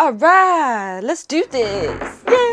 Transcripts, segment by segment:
All right, let's do this. Yeah.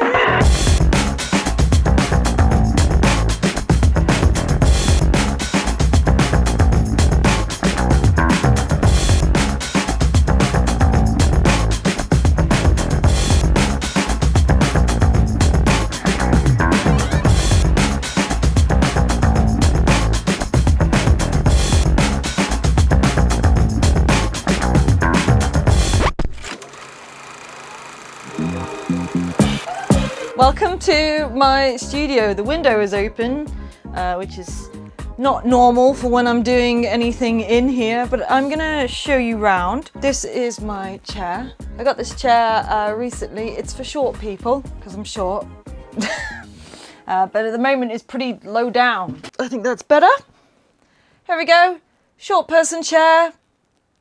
Welcome to my studio. The window is open, which is not normal for when I'm doing anything in here, but I'm gonna show you round. This is my chair. I got this chair recently. It's for short people, because I'm short. But at the moment it's pretty low down. I think that's better. Here we go. Short person chair.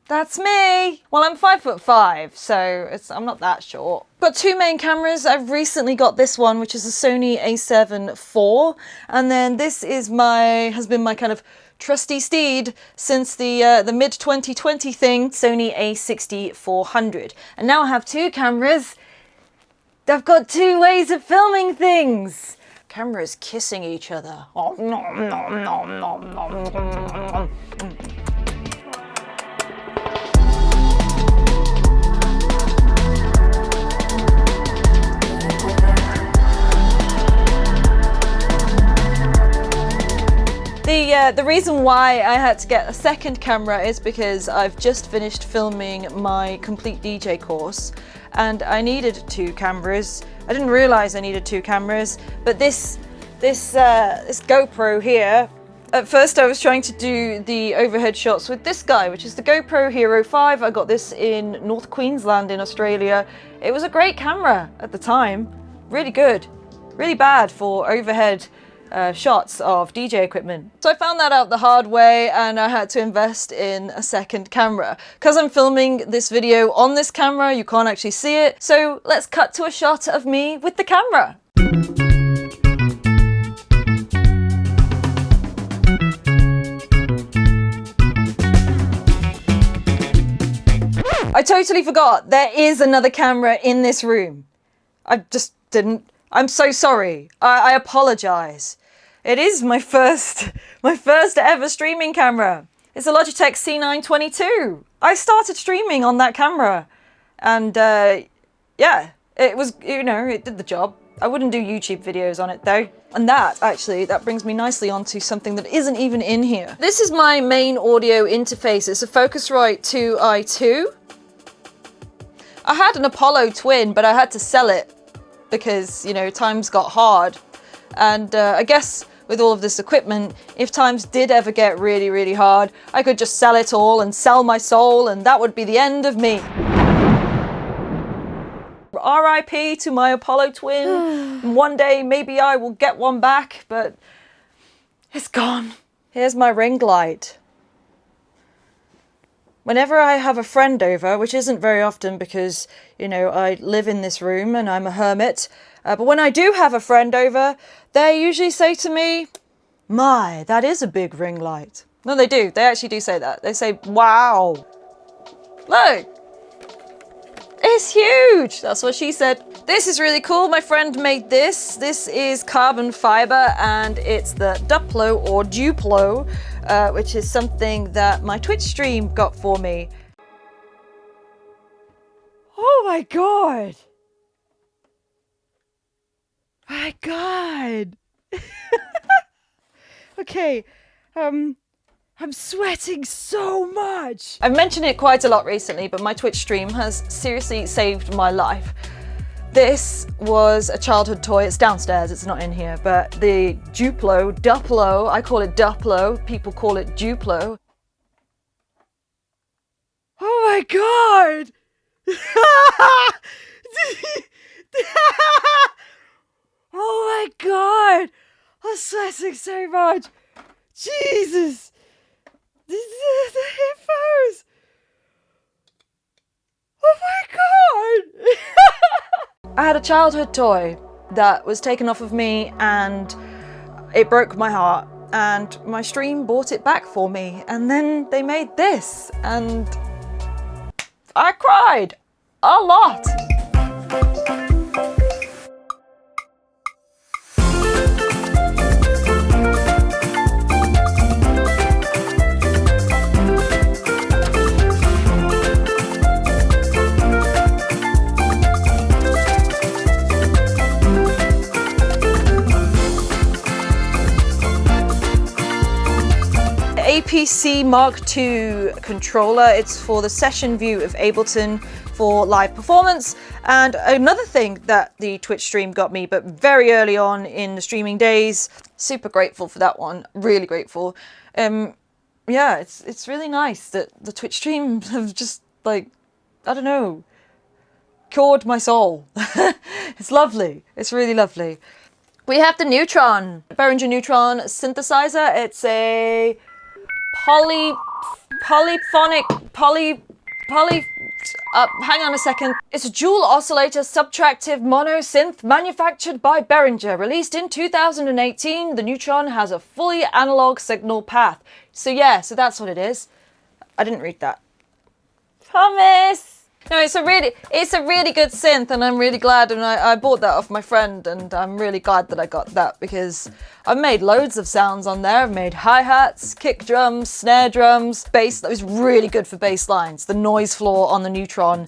That's me. Well, I'm 5'5", so I'm not that short. Got two main cameras. I've recently got this one, which is a Sony a7 IV, and then this is has been my kind of trusty steed since the mid 2020 thing, Sony a6400. And now I have two cameras. I've got two ways of filming things. Cameras kissing each other. Oh, nom, nom, nom, nom, nom, nom, nom. The reason why I had to get a second camera is because I've just finished filming my complete DJ course and I needed two cameras. I didn't realize I needed two cameras, but this GoPro here, at first I was trying to do the overhead shots with this guy, which is the GoPro Hero 5. I got this in North Queensland in Australia. It was a great camera at the time, really good, really bad for overhead shots of DJ equipment. So I found that out the hard way and I had to invest in a second camera. Because I'm filming this video on this camera, you can't actually see it. So let's cut to a shot of me with the camera. I totally forgot there is another camera in this room. I just didn't. I'm so sorry. I apologize. It is my first ever streaming camera. It's a Logitech C922. I started streaming on that camera, and yeah, it was, you know, it did the job. I wouldn't do YouTube videos on it though. And that brings me nicely onto something that isn't even in here. This is my main audio interface. It's a Focusrite 2i2. I had an Apollo Twin, but I had to sell it because, you know, times got hard. And I guess with all of this equipment, if times did ever get really, really hard, I could just sell it all and sell my soul, and that would be the end of me. RIP to my Apollo Twin. One day maybe I will get one back, but it's gone. Here's my ring light. Whenever I have a friend over, which isn't very often because, you know, I live in this room and I'm a hermit, but when I do have a friend over, they usually say to me, "My, that is a big ring light." No, they do. They actually do say that. They say, "Wow. Look, it's huge." That's what she said. This is really cool. My friend made this. This is carbon fiber and it's the Duplo or Duplo, which is something that my Twitch stream got for me. Oh my God. My God. Okay, I'm sweating so much. I've mentioned it quite a lot recently, but my Twitch stream has seriously saved my life. This was a childhood toy. It's downstairs, it's not in here, but the Duplo, I call it Duplo, people call it Duplo. Oh my God! Oh my God! I'm sweating so much! Jesus! The headphones! Oh my God! I had a childhood toy that was taken off of me and it broke my heart, and my stream bought it back for me, and then they made this and I cried a lot. PC Mark II controller. It's for the session view of Ableton for live performance. And another thing that the Twitch stream got me, but very early on in the streaming days, super grateful for that one, really grateful. Yeah, it's really nice that the Twitch streams have just, like, I don't know, cured my soul. It's lovely. It's really lovely. We have the Neutron, Behringer Neutron synthesizer. It's a hang on a second. It's a dual oscillator subtractive mono synth manufactured by Behringer. Released in 2018, the Neutron has a fully analog signal path. So yeah, so that's what it is. I didn't read that. Promise! No, it's a really good synth, and I'm really glad, and I bought that off my friend, and I'm really glad that I got that, because I've made loads of sounds on there. I've made hi-hats, kick drums, snare drums, bass. That was really good for bass lines. The noise floor on the Neutron,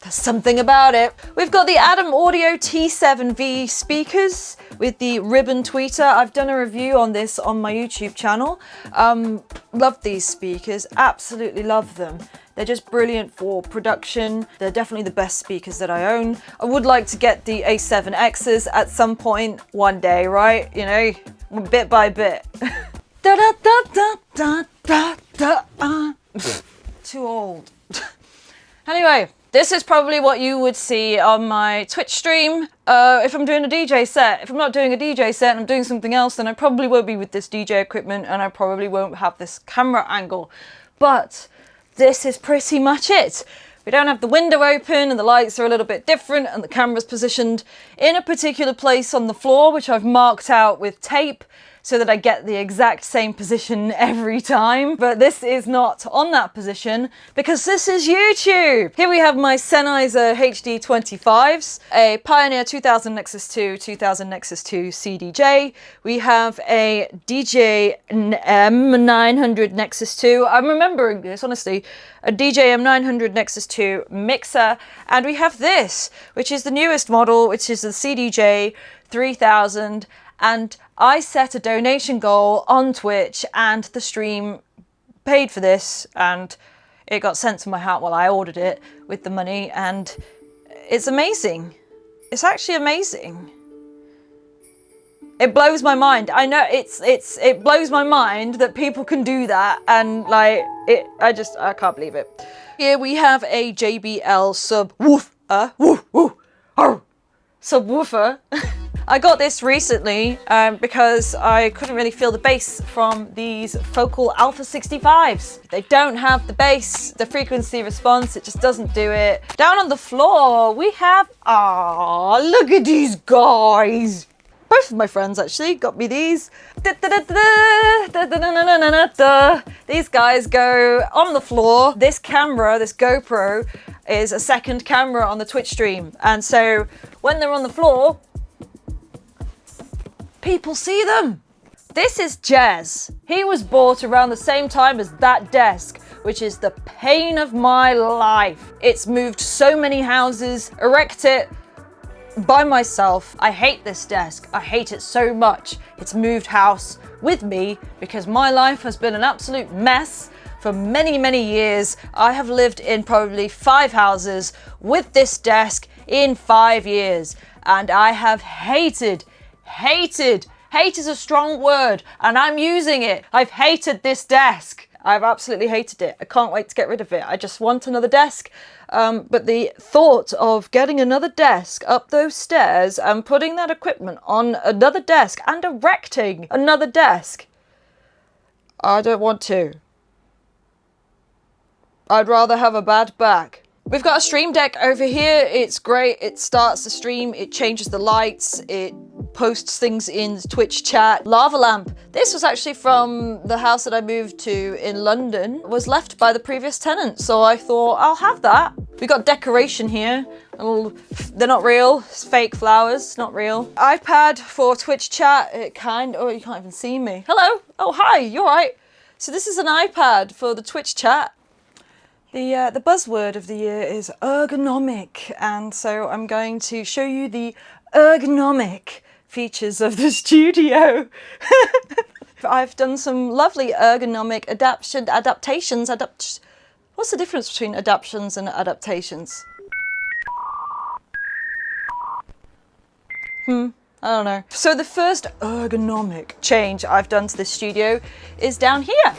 there's something about it. We've got the Adam Audio T7V speakers with the ribbon tweeter. I've done a review on this on my YouTube channel. Love these speakers, absolutely love them. They're just brilliant for production. They're definitely the best speakers that I own. I would like to get the A7Xs at some point, one day, right? You know, bit by bit. Too old. Anyway, this is probably what you would see on my Twitch stream if I'm doing a DJ set. If I'm not doing a DJ set and I'm doing something else, then I probably won't be with this DJ equipment, and I probably won't have this camera angle. But this is pretty much it. We don't have the window open, and the lights are a little bit different, and the camera's positioned in a particular place on the floor, which I've marked out with tape so that I get the exact same position every time. But this is not on that position because this is YouTube. Here we have my Sennheiser HD25s, a Pioneer 2000 Nexus 2, 2000 Nexus 2 CDJ. We have a DJing 900 Nexus 2. I'm remembering this, honestly. A DJing 900 Nexus 2 mixer. And we have this, which is the newest model, which is the CDJ 3000. And I set a donation goal on Twitch, and the stream paid for this, and it got sent to my house. Well, I ordered it with the money, and it's amazing. It's actually amazing. It blows my mind. I know it blows my mind that people can do that, and like I can't believe it. Here we have a JBL subwoofer. I got this recently because I couldn't really feel the bass from these Focal Alpha 65s. They don't have the bass, the frequency response, it just doesn't do it. Down on the floor, we have, look at these guys. Both of my friends actually got me these. These guys go on the floor. This camera, this GoPro, is a second camera on the Twitch stream. And so when they're on the floor, people see them. This is Jez. He was bought around the same time as that desk, which is the pain of my life. It's moved so many houses, erect it by myself. I hate this desk. I hate it so much. It's moved house with me because my life has been an absolute mess for many, many years. I have lived in probably 5 houses with this desk in 5 years, and I have hated, hate is a strong word, and I'm using it. I've hated this desk. I've absolutely hated it. I can't wait to get rid of it. I just want another desk. But the thought of getting another desk up those stairs and putting that equipment on another desk and erecting another desk, I don't want to. I'd rather have a bad back. We've got a stream deck over here. It's great. It starts the stream, it changes the lights, it posts things in the Twitch chat. Lava lamp. This was actually from the house that I moved to in London. It was left by the previous tenant, so I thought I'll have that. We got decoration here. They're not real. It's fake flowers, not real. iPad for Twitch chat. Oh, you can't even see me. Hello. Oh, hi. You're right. So this is an iPad for the Twitch chat. The buzzword of the year is ergonomic, and so I'm going to show you the ergonomic features of the studio. I've done some lovely ergonomic adaptations. What's the difference between adaptations and adaptations? I don't know. So the first ergonomic change I've done to this studio is down here.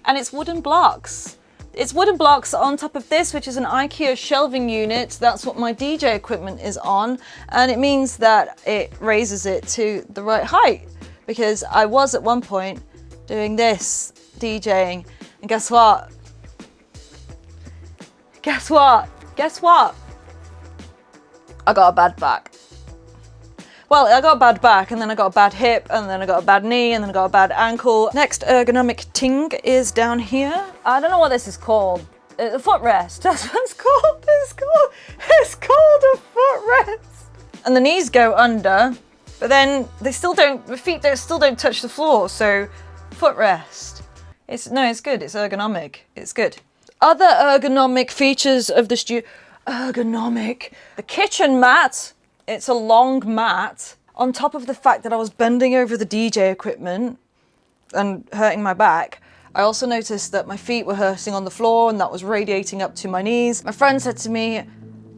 And it's wooden blocks. It's wooden blocks on top of this, which is an IKEA shelving unit. That's what my DJ equipment is on. And it means that it raises it to the right height. Because I was at one point doing this, DJing. And guess what? Guess what? Guess what? I got a bad back. Well, I got a bad back, and then I got a bad hip, and then I got a bad knee, and then I got a bad ankle. Next ergonomic thing is down here. I don't know what this is called. A footrest. That's what it's called. It's called a footrest. And the knees go under, but then they still don't. The feet still don't touch the floor. So, footrest. It's good. It's ergonomic. It's good. Other ergonomic features of the studio. Ergonomic. The kitchen mat. It's a long mat. On top of the fact that I was bending over the DJ equipment and hurting my back, I also noticed that my feet were hurting on the floor and that was radiating up to my knees. My friend said to me,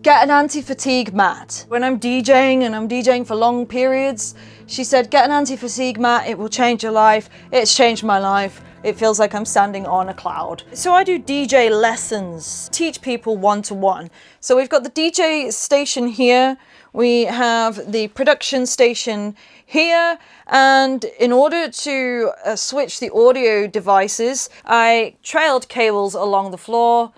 get an anti-fatigue mat. When I'm DJing and I'm DJing for long periods, she said, get an anti-fatigue mat, it will change your life. It's changed my life. It feels like I'm standing on a cloud. So I do DJ lessons, teach people one-to-one. So we've got the DJ station here. We have the production station here, and in order to switch the audio devices, I trailed cables along the floor.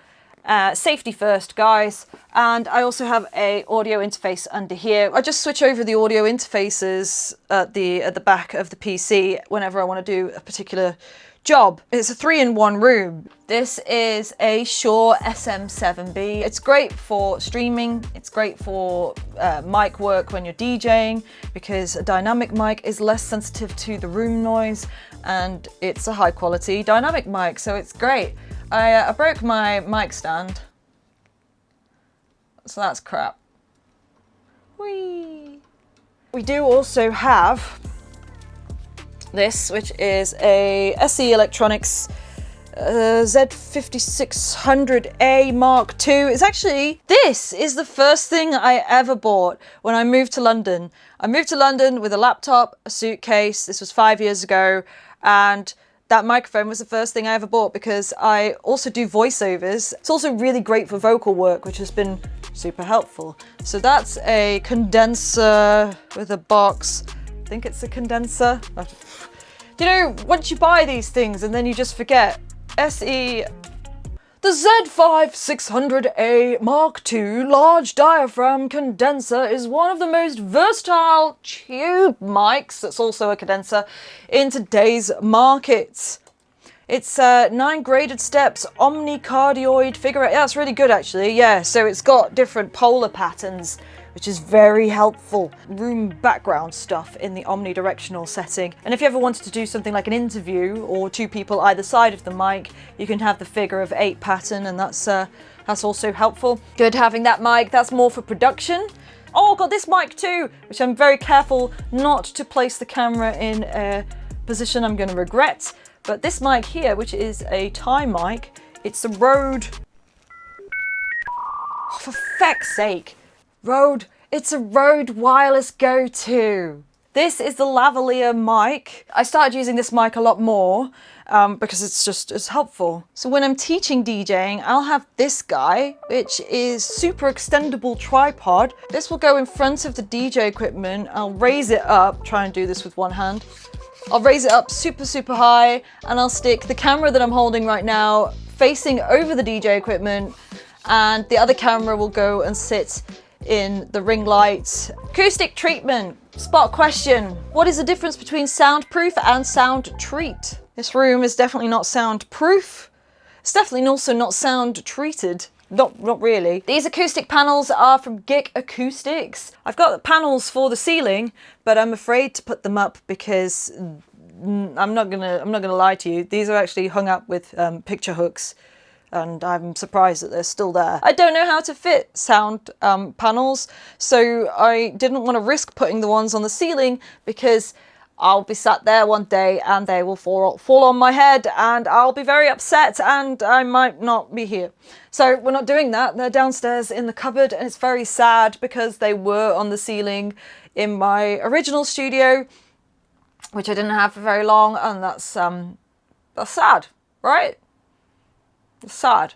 Safety first, guys. And I also have a audio interface under here. I just switch over the audio interfaces at the back of the PC whenever I want to do a particular job. It's a 3-in-1 room. This is a Shure SM7B. It's great for streaming. It's great for mic work when you're DJing because a dynamic mic is less sensitive to the room noise and it's a high quality dynamic mic, so it's great. I broke my mic stand, so that's crap. Whee! We do also have this, which is a SE Electronics Z5600A Mark II. This is the first thing I ever bought when I moved to London. I moved to London with a laptop, a suitcase. This was 5 years ago, and that microphone was the first thing I ever bought because I also do voiceovers. It's also really great for vocal work, which has been super helpful. So that's a condenser with a box. I think it's a condenser. You know, once you buy these things and then you just forget. The Z5600A Mark II large diaphragm condenser is one of the most versatile tube mics, that's also a condenser, in today's market. It's 9 graded steps, omnicardioid figure. Yeah, that's really good actually. Yeah, so it's got different polar patterns, which is very helpful. Room background stuff in the omnidirectional setting. And if you ever wanted to do something like an interview or 2 people either side of the mic, you can have the figure of 8 pattern, and that's also helpful. Good having that mic. That's more for production. Oh, I've got this mic too, which I'm very careful not to place the camera in a position I'm going to regret. But this mic here, which is a Thai mic, it's a Rode. Oh, for feck's sake. It's a Rode wireless go-to. This is the lavalier mic. I started using this mic a lot more because it's helpful. So when I'm teaching DJing, I'll have this guy, which is super extendable tripod. This will go in front of the DJ equipment. I'll raise it up, try and do this with one hand. I'll raise it up super, super high, and I'll stick the camera that I'm holding right now facing over the DJ equipment, and the other camera will go and sit in the ring light. Acoustic treatment. Spot question. What is the difference between soundproof and sound treat? This room is definitely not soundproof. It's definitely also not sound treated. Not really. These acoustic panels are from Gick Acoustics. I've got the panels for the ceiling, but I'm afraid to put them up because I'm not gonna lie to you. These are actually hung up with picture hooks, and I'm surprised that they're still there. I don't know how to fit sound panels, so I didn't want to risk putting the ones on the ceiling because I'll be sat there one day and they will fall on my head and I'll be very upset and I might not be here. So we're not doing that. They're downstairs in the cupboard and it's very sad because they were on the ceiling in my original studio, which I didn't have for very long, and that's sad, right? It's sad.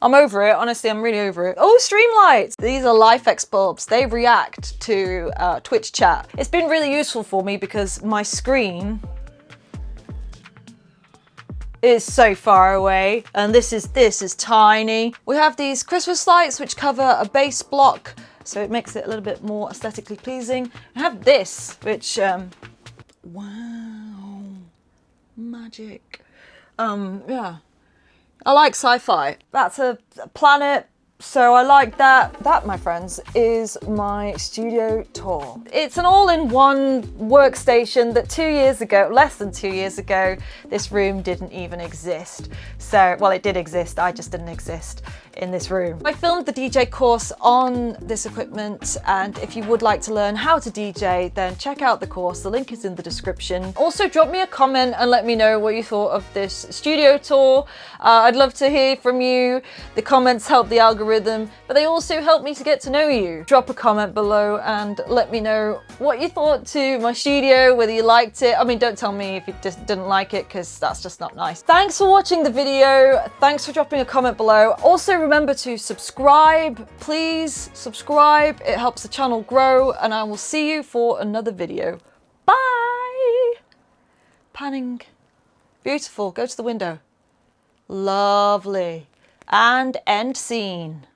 I'm over it, honestly, I'm really over it. Oh, Streamlights! These are LifeX bulbs. They react to Twitch chat. It's been really useful for me because my screen is so far away, and this is tiny. We have these Christmas lights which cover a base block, so it makes it a little bit more aesthetically pleasing. I have this, which, wow, magic. Yeah. I like sci-fi. That's a planet, so I like that. That, my friends, is my studio tour. It's an all-in-one workstation that 2 years ago, less than 2 years ago, this room didn't even exist. So, well, it did exist, I just didn't exist in this room. I filmed the DJ course on this equipment, and if you would like to learn how to DJ, then check out the course. The link is in the description. Also, drop me a comment and let me know what you thought of this studio tour. I'd love to hear from you. The comments help the algorithm, but they also help me to get to know you. Drop a comment below and let me know what you thought to my studio, whether you liked it. I mean, don't tell me if you just didn't like it, because that's just not nice. Thanks for watching the video. Thanks for dropping a comment below. Also, remember to subscribe. Please subscribe. It helps the channel grow, and I will see you for another video. Bye! Panning. Beautiful. Go to the window. Lovely. And end scene.